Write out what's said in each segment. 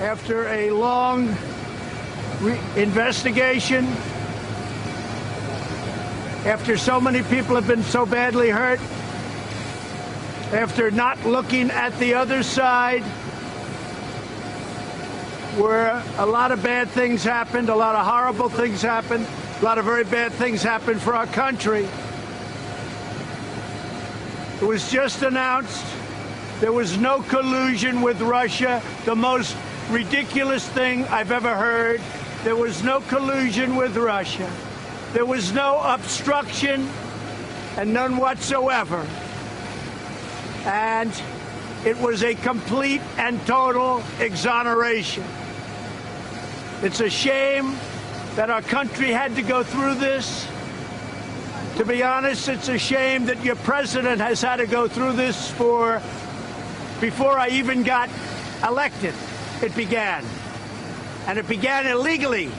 After a long investigation, after so many people have been so badly hurt, after not looking at the other side, where a lot of bad things happened, a lot of horrible things happened, a lot of very bad things happened for our country. It was just announced there was no collusion with Russia, the most ridiculous thing I've ever heard. There was no collusion with Russia. There was no obstruction, and none whatsoever. And it was a complete and total exoneration. It's a shame that our country had to go through this. To be honest, it's a shame that your president has had to go through this before I even got elected. It began. And it began illegally.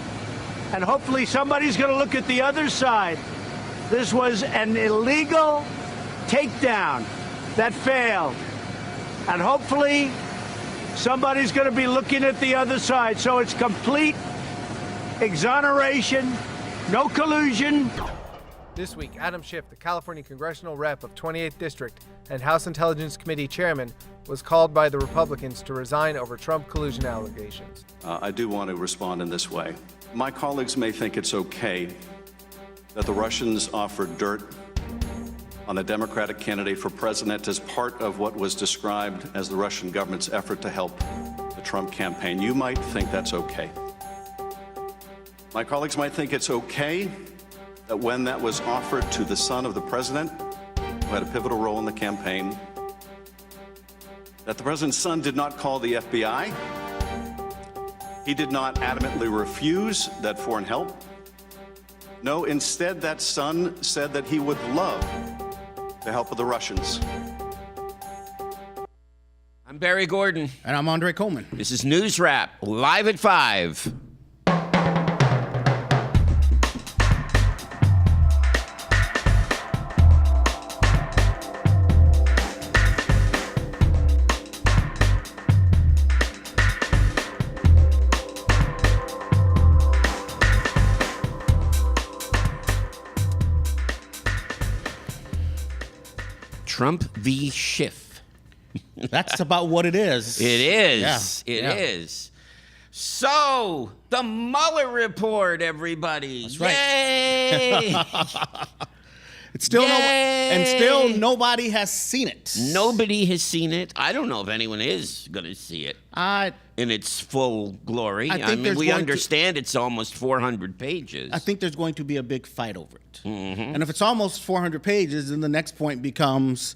And hopefully somebody's going to look at the other side. This was an illegal takedown that failed. And hopefully somebody's going to be looking at the other side. So it's complete exoneration, no collusion. This week, Adam Schiff, the California congressional rep of 28th District and House Intelligence Committee chairman, was called by the Republicans to resign over Trump collusion allegations. I do want to respond in this way. My colleagues may think it's okay that the Russians offered dirt on the Democratic candidate for president as part of what was described as the Russian government's effort to help the Trump campaign. You might think that's okay. My colleagues might think it's okay that when that was offered to the son of the president, who had a pivotal role in the campaign, that the president's son did not call the FBI. He did not adamantly refuse that foreign help. No, instead, that son said that he would love the help of the Russians. I'm Barry Gordon. And I'm Andre Coleman. This is NewsRap, live at 5. Trump v. Schiff. That's about what it is. It is. Yeah. It is. So, the Mueller report, everybody. That's right. Yay! It's still Yay! still nobody has seen it. Nobody has seen it. I don't know if anyone is going to see it in its full glory. I mean, we understand it's almost 400 pages. I think there's going to be a big fight over it. Mm-hmm. And if it's almost 400 pages, then the next point becomes,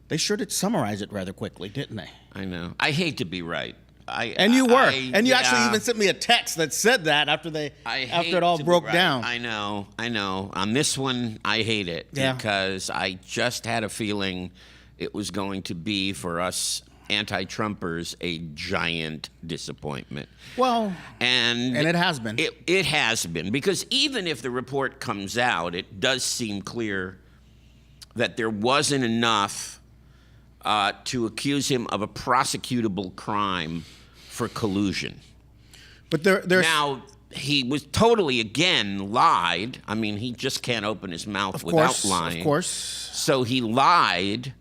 they sure did summarize it rather quickly, didn't they? I know. I hate to be right. And you were. And you actually even sent me a text that said that after it all broke down. I know. On this one, I hate it because I just had a feeling it was going to be, for us anti-Trumpers, a giant disappointment. Well, and it has been. It has been, because even if the report comes out, it does seem clear that there wasn't enough to accuse him of a prosecutable crime for collusion. But there's now, he was totally, again, lied. I mean, he just can't open his mouth without lying. Of course. So he lied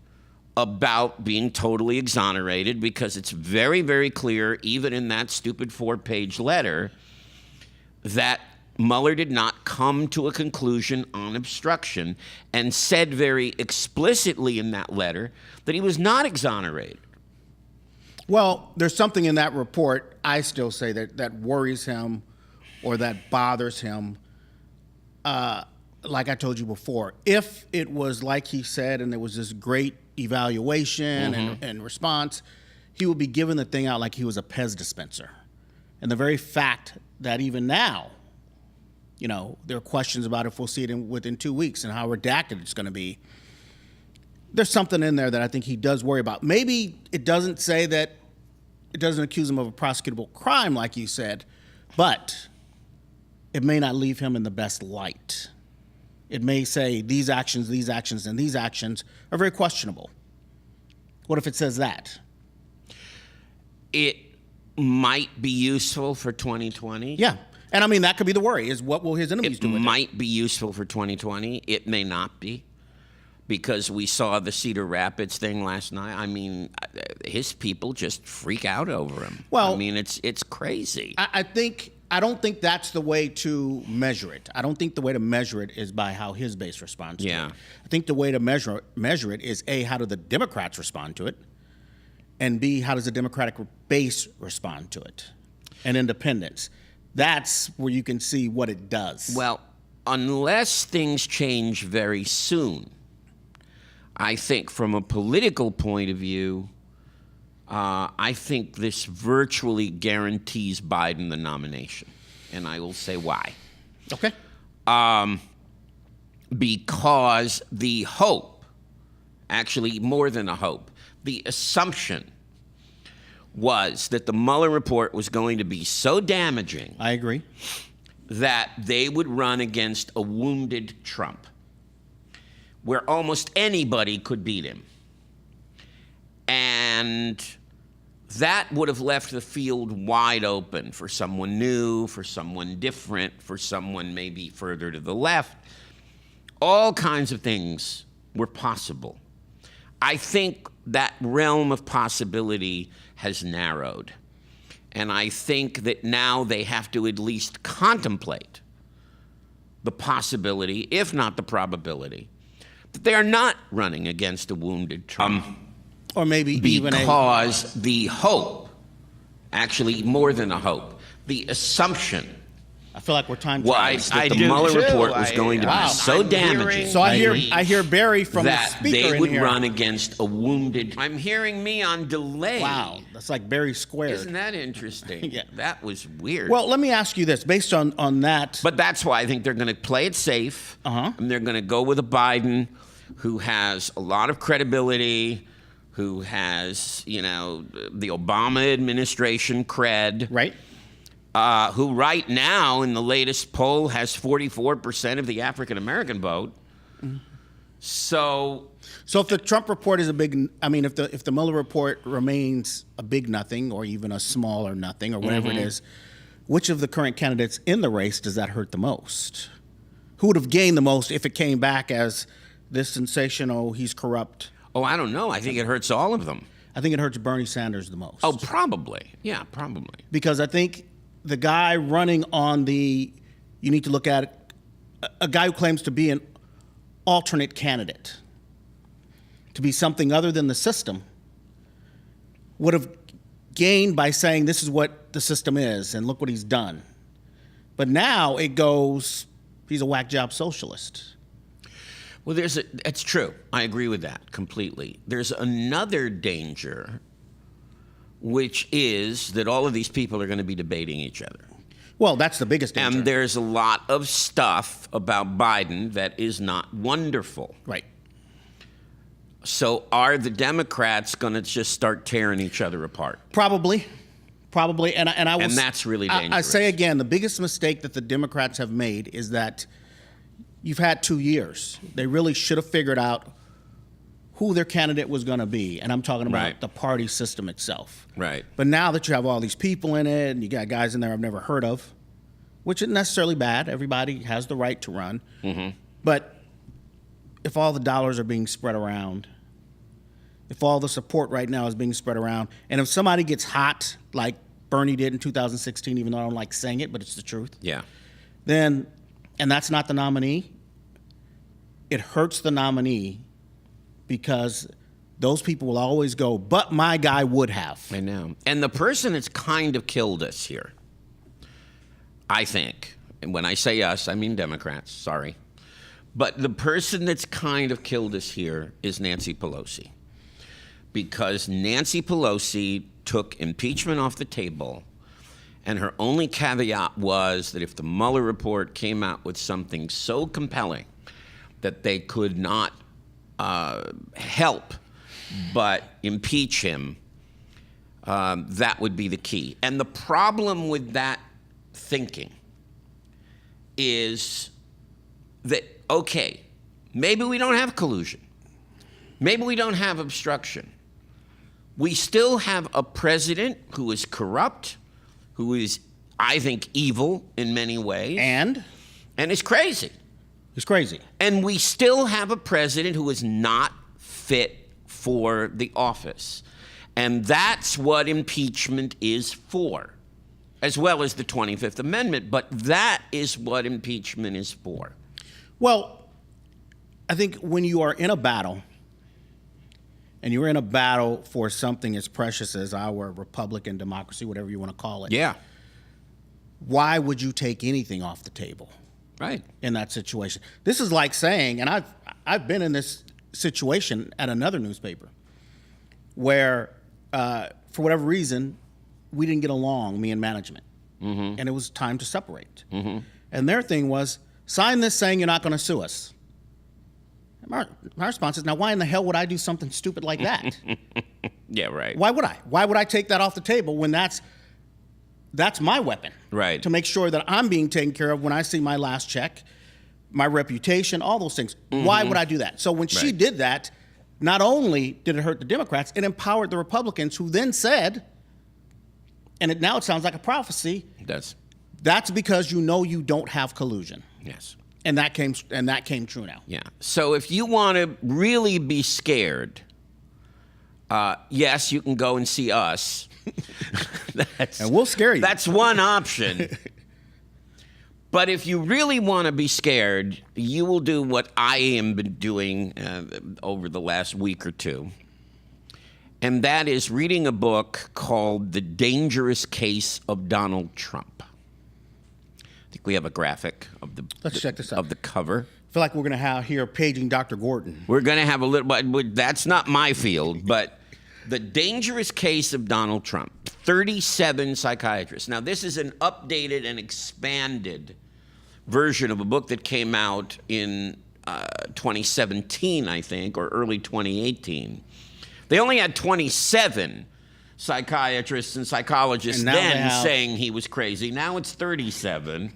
about being totally exonerated, because it's very, very clear, even in that stupid 4-page letter, that Mueller did not come to a conclusion on obstruction, and said very explicitly in that letter that he was not exonerated. Well, there's something in that report, I still say, that worries him or that bothers him. Like I told you before, if it was like he said and there was this great evaluation and response, he would be giving the thing out like he was a Pez dispenser. And the very fact that even now, there are questions about if we'll see it within 2 weeks and how redacted it's going to be, there's something in there that I think he does worry about. Maybe it doesn't say that, it doesn't accuse him of a prosecutable crime like you said, but it may not leave him in the best light. It may say these actions, and these actions are very questionable. What if it says that? It might be useful for 2020. Yeah. And I mean, that could be the worry, is what will his enemies do with it? It might be useful for 2020. It may not be, because we saw the Cedar Rapids thing last night. I mean, his people just freak out over him. Well, I mean, it's crazy. I don't think that's the way to measure it. I don't think the way to measure it is by how his base responds to it. I think the way to measure it is, A, how do the Democrats respond to it? And B, how does the Democratic base respond to it? And independents. That's where you can see what it does. Well, unless things change very soon, I think from a political point of view, I think this virtually guarantees Biden the nomination. And I will say why. Okay. Because the hope, actually more than a hope, the assumption was that the Mueller report was going to be so damaging. I agree. That they would run against a wounded Trump, where almost anybody could beat him. And that would have left the field wide open for someone new, for someone different, for someone maybe further to the left. All kinds of things were possible. I think that realm of possibility has narrowed. And I think that now they have to at least contemplate the possibility, if not the probability, that they are not running against a wounded Trump. Or maybe even because the hope, actually more than a hope, the assumption I feel like we're time was that the Mueller report was going to be so damaging. So I hear Barry from the that speaker they would in here. run against a wounded. I'm hearing me on delay. Wow, that's like Barry squared. Isn't that interesting? Yeah. That was weird. Well, let me ask you this, based on that. But that's why I think they're going to play it safe. And they're going to go with a Biden who has a lot of credibility, who has, the Obama administration cred. Right. Who right now in the latest poll has 44% of the African-American vote. So if the Trump report is if the Mueller report remains a big nothing or even a smaller nothing or whatever it is, which of the current candidates in the race does that hurt the most? Who would have gained the most if it came back as this sensational, he's corrupt? Oh, I don't know. I think it hurts all of them. I think it hurts Bernie Sanders the most. Oh, probably. Yeah, probably. Because I think the guy running on you need to look at it, a guy who claims to be an alternate candidate, to be something other than the system, would have gained by saying this is what the system is and look what he's done. But now it goes, he's a whack job socialist. Well, it's true. I agree with that completely. There's another danger, which is that all of these people are going to be debating each other. Well, that's the biggest danger. And there's a lot of stuff about Biden that is not wonderful. Right. So are the Democrats going to just start tearing each other apart? Probably. And that's really dangerous. I say again, the biggest mistake that the Democrats have made is that you've had 2 years. They really should have figured out who their candidate was going to be. And I'm talking about the party system itself. Right. But now that you have all these people in it and you got guys in there I've never heard of, which isn't necessarily bad. Everybody has the right to run. But if all the dollars are being spread around, if all the support right now is being spread around, and if somebody gets hot like Bernie did in 2016, even though I don't like saying it, but it's the truth. Yeah. And that's not the nominee, it hurts the nominee because those people will always go, but my guy would have. I know. And the person that's kind of killed us here, I think, and when I say us, I mean Democrats, sorry. But the person that's kind of killed us here is Nancy Pelosi. Because Nancy Pelosi took impeachment off the table, and her only caveat was that if the Mueller report came out with something so compelling that they could not help but impeach him, that would be the key. And the problem with that thinking is that, okay, maybe we don't have collusion. Maybe we don't have obstruction. We still have a president who is corrupt, who is, I think, evil in many ways. And is crazy. He's crazy. And we still have a president who is not fit for the office. And that's what impeachment is for, as well as the 25th Amendment. But that is what impeachment is for. Well, I think when you are in a battle, and you're in a battle for something as precious as our Republican democracy, whatever you want to call it. Yeah. Why would you take anything off the table? Right. In that situation. This is like saying, and I've been in this situation at another newspaper where, for whatever reason, we didn't get along, me and management. And it was time to separate. And their thing was, sign this saying you're not going to sue us. My response is, now why in the hell would I do something stupid like that? Yeah, right. Why would I? Why would I take that off the table when that's my weapon? Right. To make sure that I'm being taken care of when I see my last check, my reputation, all those things. Why would I do that? So when she did that, not only did it hurt the Democrats, it empowered the Republicans, who then said, and now it sounds like a prophecy, It does. that's because you know you don't have collusion. Yes. And that came true now. Yeah. So if you want to really be scared, yes, you can go and see us. And we'll scare you. That's one option. But if you really want to be scared, you will do what I am been doing over the last week or two. And that is reading a book called The Dangerous Case of Donald Trump. I think we have a graphic of the Let's check this out. of the cover. I feel like we're going to hear paging Dr. Gordon. We're going to have a little, but that's not my field, but The Dangerous Case of Donald Trump, 37 psychiatrists. Now, this is an updated and expanded version of a book that came out in 2017, I think, or early 2018. They only had 27 psychiatrists and psychologists And now then they have- saying he was crazy. Now it's 37.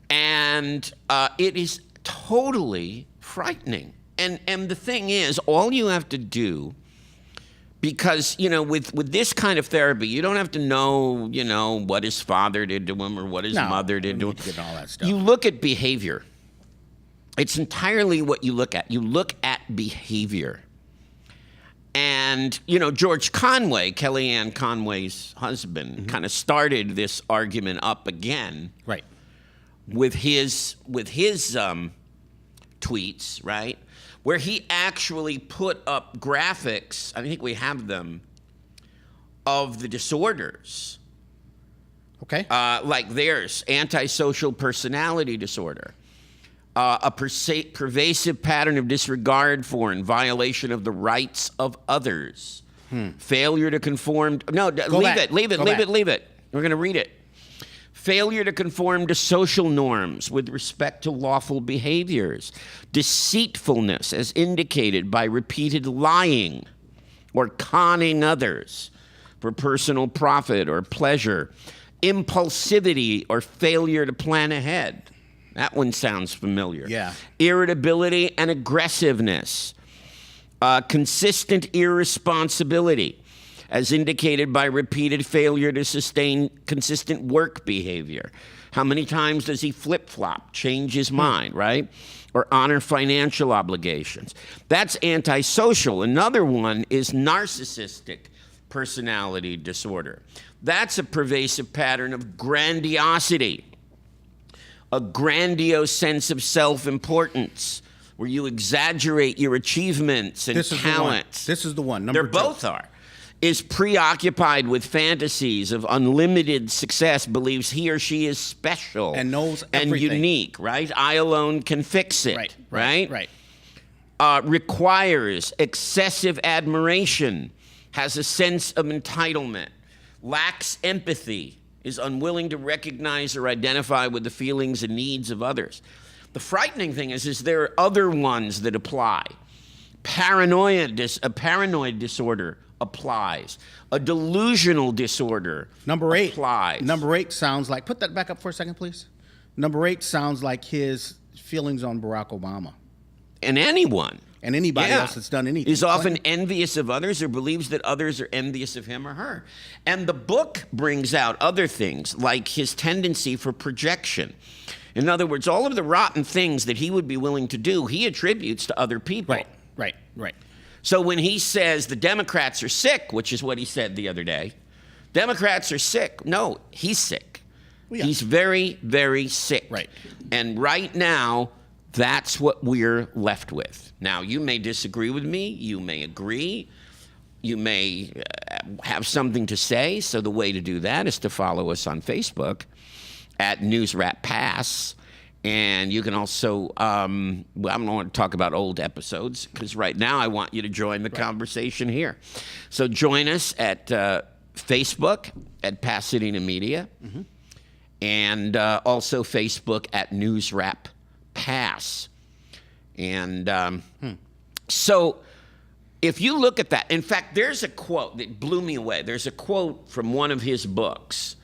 And it is totally frightening. And the thing is, all you have to do, because, with this kind of therapy, you don't have to know, what his father did to him or what his mother did to him. To get all that stuff. You look at behavior. It's entirely what you look at. You look at behavior. And, George Conway, Kellyanne Conway's husband, kind of started this argument up again. Right. With his tweets, right? Where he actually put up graphics, I think we have them, of the disorders. Okay. Like there's antisocial personality disorder, a pervasive pattern of disregard for and violation of the rights of others, failure to conform. No, leave it. We're going to read it. Failure to conform to social norms with respect to lawful behaviors, deceitfulness as indicated by repeated lying or conning others for personal profit or pleasure, impulsivity or failure to plan ahead. That one sounds familiar. Yeah. Irritability and aggressiveness, consistent irresponsibility, as indicated by repeated failure to sustain consistent work behavior. How many times does he flip-flop, change his mind, right? Or honor financial obligations. That's antisocial. Another one is narcissistic personality disorder. That's a pervasive pattern of grandiosity, a grandiose sense of self-importance, where you exaggerate your achievements and talents. This is the one. They both are. Is preoccupied with fantasies of unlimited success, believes he or she is special and knows and everything. unique, right? I alone can fix it, right? Requires excessive admiration, has a sense of entitlement, lacks empathy, is unwilling to recognize or identify with the feelings and needs of others. The frightening thing is there are other ones that apply. A paranoid disorder applies. A delusional disorder Number 8 applies. Number 8 sounds like, put that back up for a second, please. Number 8 sounds like his feelings on Barack Obama. And anyone. and anybody else that's done anything. Is often envious of others or believes that others are envious of him or her. And the book brings out other things, like his tendency for projection. In other words, all of the rotten things that he would be willing to do, he attributes to other people. Right. So when he says the Democrats are sick, which is what he said the other day, Democrats are sick. No, he's sick. Well, yeah. He's very, very sick. Right. And right now, that's what we're left with. Now, you may disagree with me. You may agree. You may have something to say. So the way to do that is to follow us on Facebook at NewsRap Pass. And you can also, I don't want to talk about old episodes, because right now I want you to join the conversation here. So join us at Facebook at Pasadena Media, and also Facebook at NewsRap Pass. And so if you look at that, in fact, there's a quote that blew me away. There's a quote from one of his books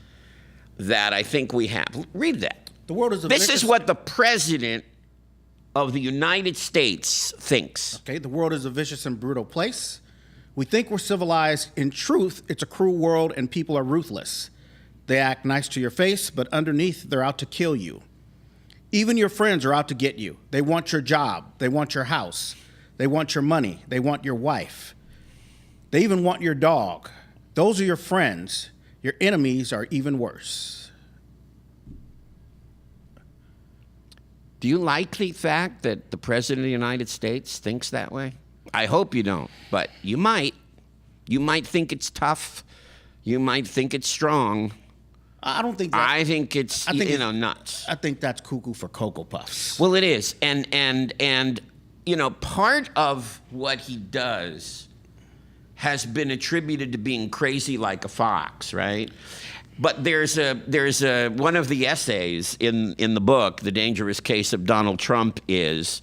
that I think we have. Read that. The world is a This vicious... is what the President of the United States thinks. Okay, the world is a vicious and brutal place. We think we're civilized. In truth, it's a cruel world and people are ruthless. They act nice to your face, but underneath, they're out to kill you. Even your friends are out to get you. They want your job. They want your house. They want your money. They want your wife. They even want your dog. Those are your friends. Your enemies are even worse. Do you like the fact that the President of the United States thinks that way? I hope you don't, but you might. You might think it's tough. You might think it's strong. I don't think that... I think it's, nuts. I think that's cuckoo for Cocoa Puffs. Well, it is. And part of what he does has been attributed to being crazy like a fox, right? But there's a one of the essays in the book, The Dangerous Case of Donald Trump, is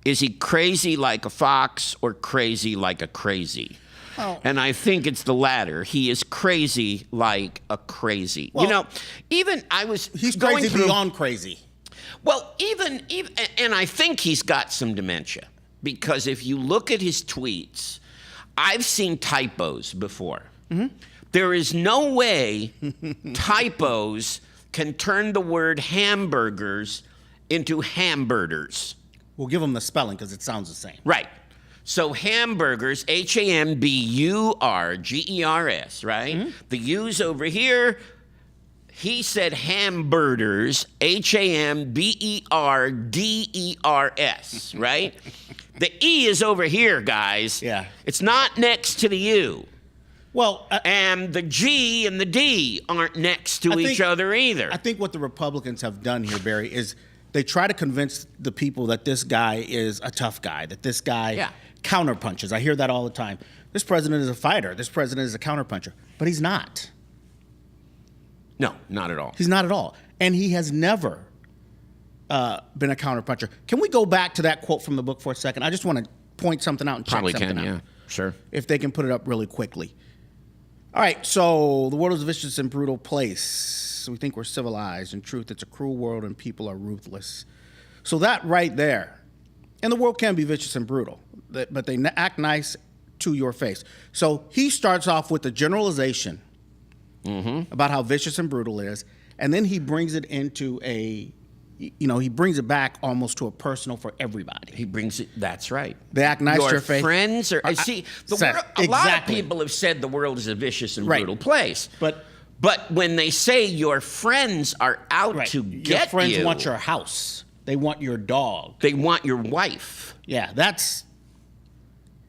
he crazy like a fox or crazy like a crazy? Oh. And I think it's the latter. He is crazy like a crazy. Well, even I was he's going crazy through, beyond crazy. Well, even, and I think he's got some dementia, because if you look at his tweets, I've seen typos before. There is no way typos can turn the word hamburgers into hamburgers. We'll give him the spelling because it sounds the same. Right. So hamburgers, Hamburgers, right? The U's over here. He said hamburgers, Hamberders, right? The E is over here, guys. Yeah. It's not next to the U. Well, And the G and the D aren't next to each other either. I think what the Republicans have done here, Barry, is they try to convince the people that this guy is a tough guy, that this guy counterpunches. I hear that all the time. This president is a fighter. This president is a counterpuncher. But he's not. No, not at all. He's not at all. And he has never been a counterpuncher. Can we go back to that quote from the book for a second? I just want to point something out and check something out. Yeah, sure. If they can put it up really quickly. All right, so the world is a vicious and brutal place. We think we're civilized. In truth, it's a cruel world and people are ruthless. So that right there, and the world can be vicious and brutal, but they act nice to your face. So he starts off with a generalization about how vicious and brutal it is, and then he brings it into he brings it back almost to a personal for everybody. He brings it. That's right. They act nice to your face. Your friends are. A lot of people have said the world is a vicious and brutal place. But when they say your friends are out to get you, your friends want your house. They want your dog. They want your wife. Yeah,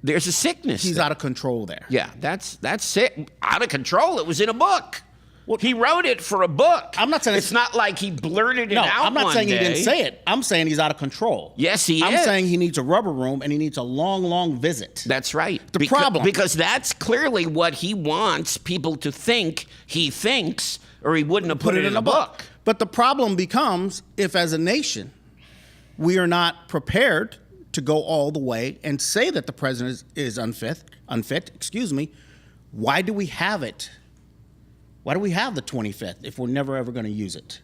there's a sickness. He's out of control there. Yeah, that's sick. Out of control. It was in a book. Well, he wrote it for a book. I'm not saying it's not like he blurted it out. I'm not saying he didn't say it. I'm saying he's out of control. Yes, he is. I'm saying he needs a rubber room and he needs a long, long visit. That's right. Because that's clearly what he wants people to think he thinks, or he wouldn't have put it in a book. But the problem becomes if, as a nation, we are not prepared to go all the way and say that the president is unfit, why do we have it? Why do we have the 25th if we're never, ever going to use it?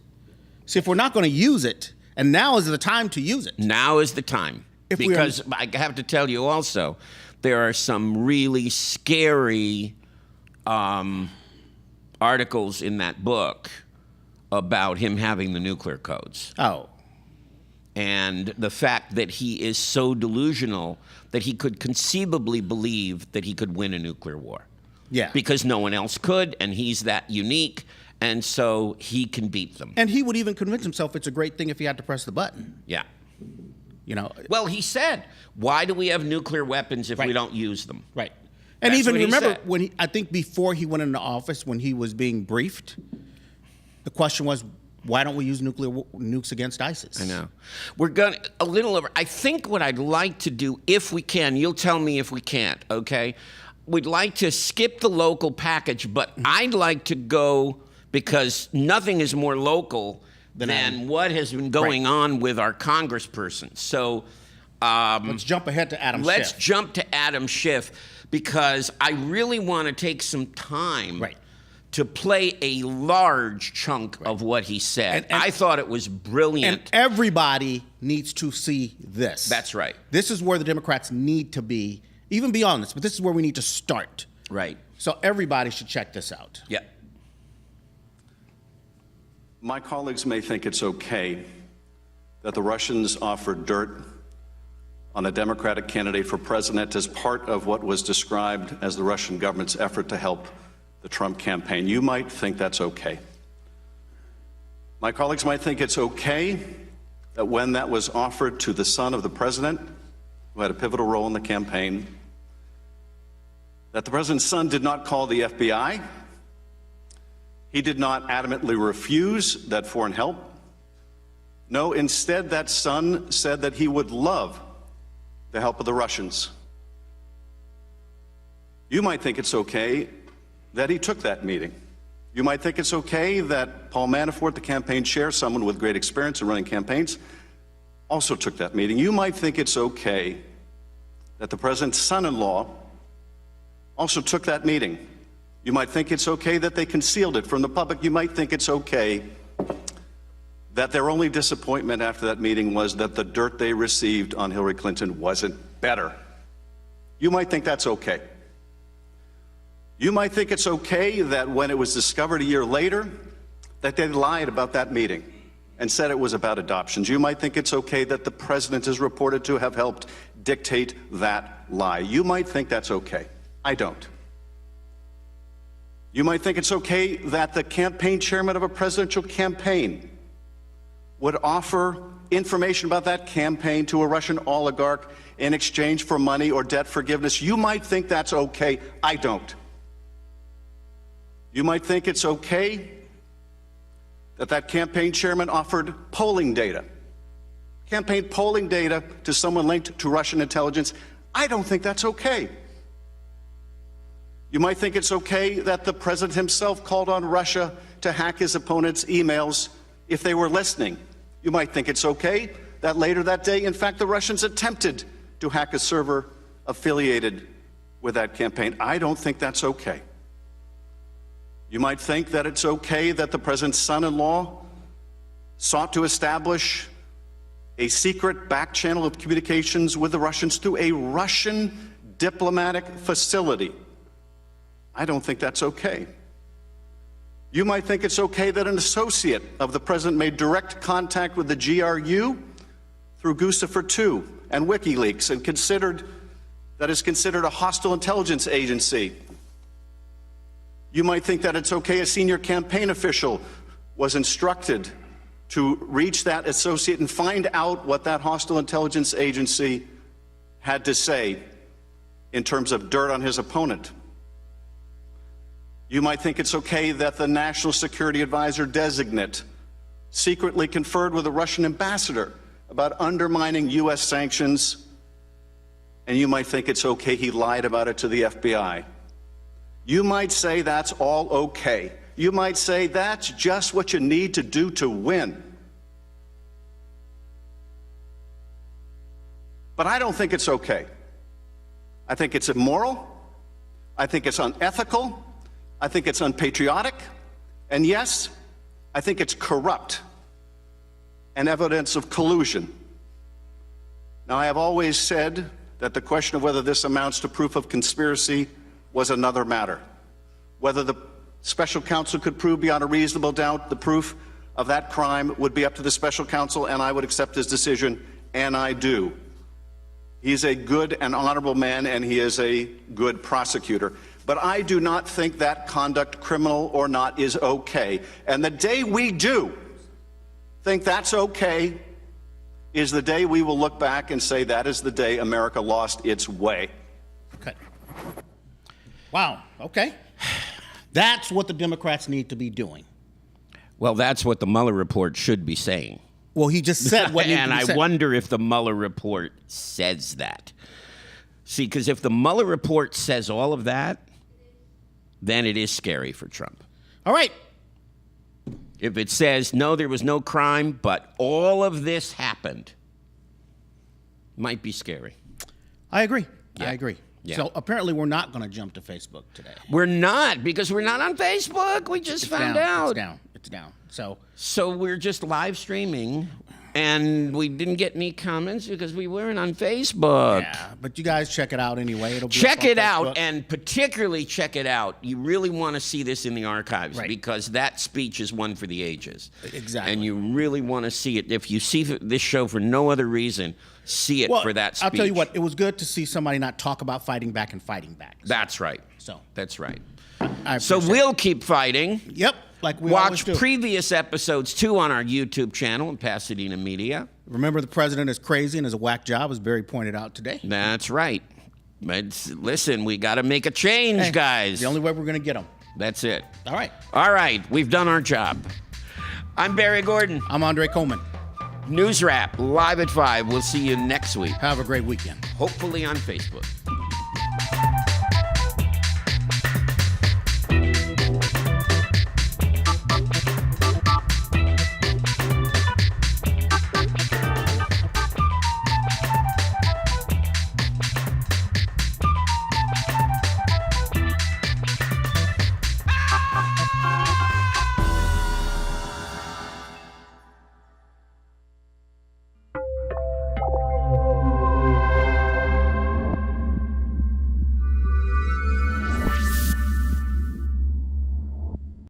See, if we're not going to use it, and now is the time to use it. Now is the time. Because I have to tell you also, there are some really scary articles in that book about him having the nuclear codes. Oh. And the fact that he is so delusional that he could conceivably believe that he could win a nuclear war. Yeah. Because no one else could, and he's that unique, and so he can beat them. And he would even convince himself it's a great thing if he had to press the button. Yeah. You know. Well, he said, why do we have nuclear weapons if we don't use them? Right. And That's even what he remember said. when I think before he went into office, when he was being briefed, the question was, why don't we use nukes against ISIS? I know. We're going a little over. I think what I'd like to do, if we can, you'll tell me if we can't, okay? We'd like to skip the local package, but I'd like to go, because nothing is more local than what has been going on with our congressperson. So let's jump ahead to Adam Schiff. Let's jump to Adam Schiff, because I really want to take some time to play a large chunk of what he said. And I thought it was brilliant. And everybody needs to see this. That's right. This is where the Democrats need to be, even beyond this, but this is where we need to start. Right. So everybody should check this out. Yeah. My colleagues may think it's okay that the Russians offered dirt on a Democratic candidate for president as part of what was described as the Russian government's effort to help the Trump campaign. You might think that's okay. My colleagues might think it's okay that when that was offered to the son of the president, who had a pivotal role in the campaign, that the president's son did not call the FBI. He did not adamantly refuse that foreign help. No, instead, that son said that he would love the help of the Russians. You might think it's okay that he took that meeting. You might think it's okay that Paul Manafort, the campaign chair, someone with great experience in running campaigns, also took that meeting. You might think it's okay that the president's son-in-law also took that meeting. You might think it's okay that they concealed it from the public. You might think it's okay that their only disappointment after that meeting was that the dirt they received on Hillary Clinton wasn't better. You might think that's okay. You might think it's okay that when it was discovered a year later that they lied about that meeting and said it was about adoptions. You might think it's okay that the president is reported to have helped dictate that lie. You might think that's okay. I don't. You might think it's okay that the campaign chairman of a presidential campaign would offer information about that campaign to a Russian oligarch in exchange for money or debt forgiveness. You might think that's okay. I don't. You might think it's okay that that campaign chairman offered polling data, campaign polling data to someone linked to Russian intelligence. I don't think that's okay. You might think it's okay that the president himself called on Russia to hack his opponent's emails if they were listening. You might think it's okay that later that day, in fact, the Russians attempted to hack a server affiliated with that campaign. I don't think that's okay. You might think that it's okay that the president's son-in-law sought to establish a secret back channel of communications with the Russians through a Russian diplomatic facility. I don't think that's okay. You might think it's okay that an associate of the president made direct contact with the GRU through Guccifer II and WikiLeaks and that is considered a hostile intelligence agency. You might think that it's okay a senior campaign official was instructed to reach that associate and find out what that hostile intelligence agency had to say in terms of dirt on his opponent. You might think it's okay that the National Security Advisor designate secretly conferred with a Russian ambassador about undermining U.S. sanctions, and you might think it's okay he lied about it to the FBI. You might say that's all okay. You might say that's just what you need to do to win. But I don't think it's okay. I think it's immoral. I think it's unethical. I think it's unpatriotic. And yes, I think it's corrupt and evidence of collusion. Now, I have always said that the question of whether this amounts to proof of conspiracy was another matter. Whether the special counsel could prove beyond a reasonable doubt the proof of that crime would be up to the special counsel, and I would accept his decision, and I do. He's a good and honorable man, and he is a good prosecutor. But I do not think that conduct, criminal or not, is okay. And the day we do think that's okay is the day we will look back and say that is the day America lost its way. Okay. Wow. Okay. That's what the Democrats need to be doing. Well, that's what the Mueller report should be saying. Well, he just said what needed and to be I said. wonder if the Mueller report says that. See, because if the Mueller report says all of that, then it is scary for Trump. All right. If it says, no, there was no crime, but all of this happened, might be scary. I agree. Yeah. I agree. Yeah. So apparently we're not going to jump to Facebook today. We're not, because we're not on Facebook. We just found out. It's down. So we're just live streaming, and we didn't get any comments because we weren't on Facebook. Yeah, but you guys check it out anyway. It'll be Check up on it out, Facebook. and particularly check it out. You really want to see this in the archives, Right. because that speech is one for the ages. Exactly. And you really want to see it. If you see this show for no other reason, see it Well, for that speech. I'll tell you what, it was good to see somebody not talk about fighting back and fighting back. That's right. So That's right. I So appreciate we'll keep fighting. it. Yep, like we always Watch do. previous episodes, too, on our YouTube channel in Pasadena Media. Remember, the president is crazy and is a whack job, as Barry pointed out today. That's right. But listen, we got to make a change, Hey, guys. The only way we're going to get them. That's it. All right. All right, we've done our job. I'm Barry Gordon. I'm Andre Coleman. NewsRap, live at 5. We'll see you next week, Have a great weekend. hopefully on Facebook.